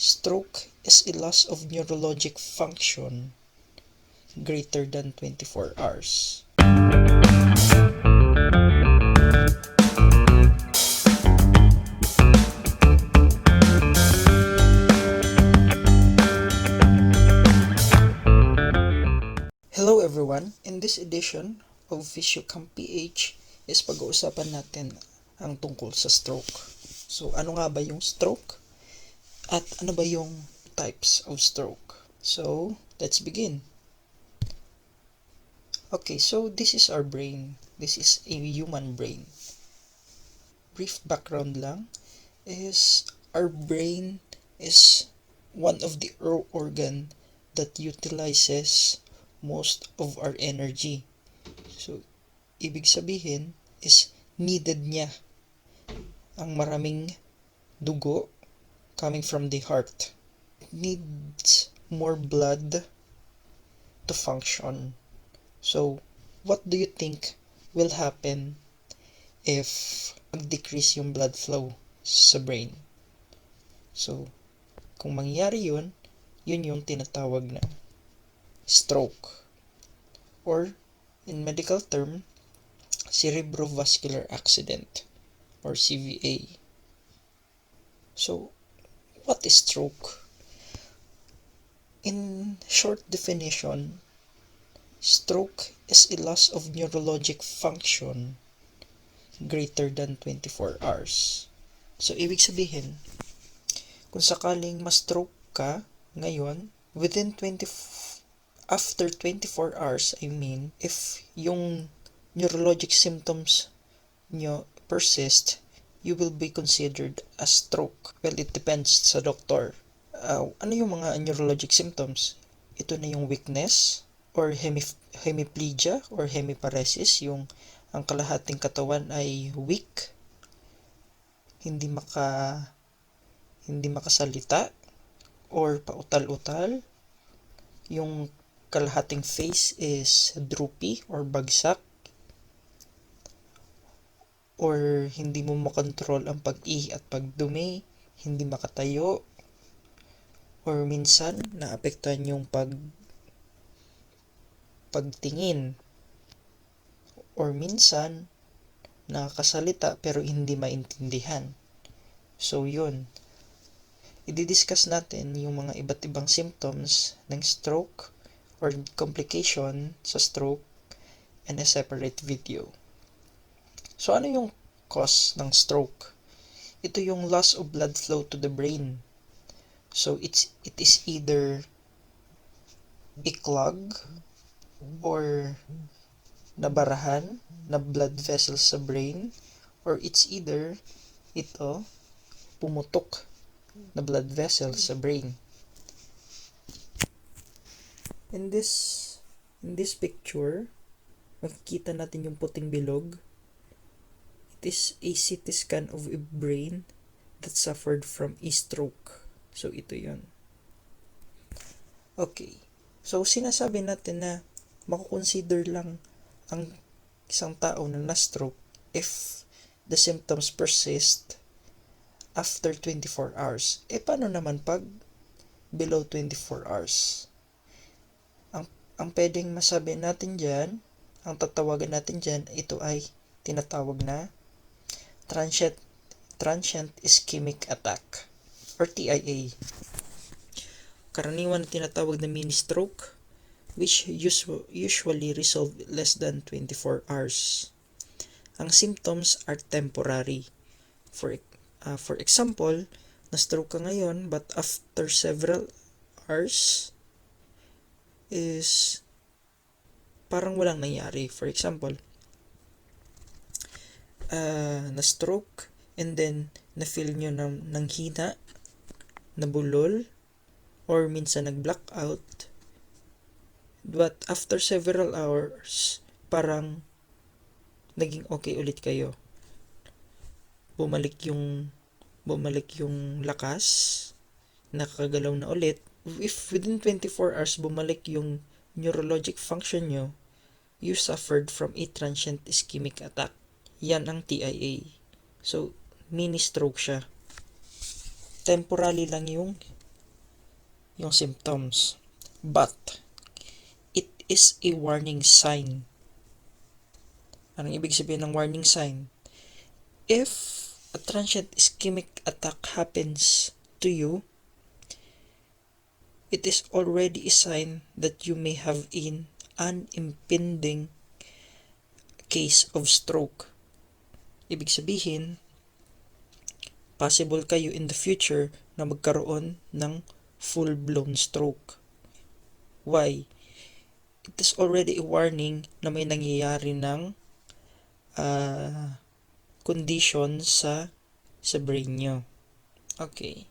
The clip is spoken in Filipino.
Stroke is a loss of neurologic function greater than 24 hours. Hello everyone! In this edition of Physiocamp PH is pag-uusapan natin ang tungkol sa stroke. So ano nga ba yung stroke? At ano ba yung types of stroke? So let's begin. Okay, so this is our brain. This is a human brain. Brief background lang is our brain is one of the organ that utilizes most of our energy. So, ibig sabihin is needed niya ang maraming dugo coming from the heart. It needs more blood to function. So, what do you think will happen if mag-decrease yung blood flow sa brain? So, kung mangyayari yun yung tinatawag na stroke, or in medical term, cerebrovascular accident, or CVA. So, what is stroke? In short definition, stroke is a loss of neurologic function greater than 24 hours. So, ibig sabihin, kung sakaling ma-stroke ka ngayon, after 24 hours, if yung neurologic symptoms nyo persist, you will be considered a stroke. Well, it depends sa doktor. Ano yung mga neurologic symptoms? Ito na yung weakness, or hemiplegia, or hemiparesis, yung ang kalahating katawan ay weak, hindi makasalita, or pautal-utal, yung kalahating face is droopy or bagsak, or hindi mo makontrol ang pag-ihi at pagdumi, hindi makatayo, or minsan naapektuhan yung pagtingin, or minsan nakakasalita pero hindi maintindihan. So yun, i-discuss natin yung mga iba't ibang symptoms ng stroke or complication sa stroke in a separate video. So ano yung cause ng stroke? Ito yung loss of blood flow to the brain. So it is either a clog or nabarahan na blood vessels sa brain, or it's either ito pumutok na blood vessels sa brain. In this picture, makikita natin yung puting bilog. It is a CT scan of a brain that suffered from a stroke. So ito yun. Okay. So sinasabi natin na makukonsider lang ang isang tao na na-stroke if the symptoms persist after 24 hours. Paano naman pag below 24 hours? Ang pwedeng masabi natin dyan, ang tatawagan natin dyan, ito ay tinatawag na transient ischemic attack, or T.I.A. Karaniwan na tinatawag na mini stroke, which usually resolve less than 24 hours. Ang symptoms are temporary. For example, na-stroke ka ngayon, but after several hours is parang walang nangyari. For example, na-stroke and then na-feel nyo ng hina, nabulol, or minsan nag-blackout, but after several hours, parang naging okay ulit kayo. Bumalik yung lakas, nakakagalaw na ulit. If within 24 hours bumalik yung neurologic function nyo, you suffered from a transient ischemic attack. Yan ang T.I.A. So, mini stroke siya. Temporary lang yung yung symptoms. But, it is a warning sign. Anong ibig sabihin ng warning sign? If a transient ischemic attack happens to you, it is already a sign that you may have an impending case of stroke. Ibig sabihin, possible kayo in the future na magkaroon ng full-blown stroke. Why? It is already a warning na may nangyayari ng condition sa brain nyo. Okay.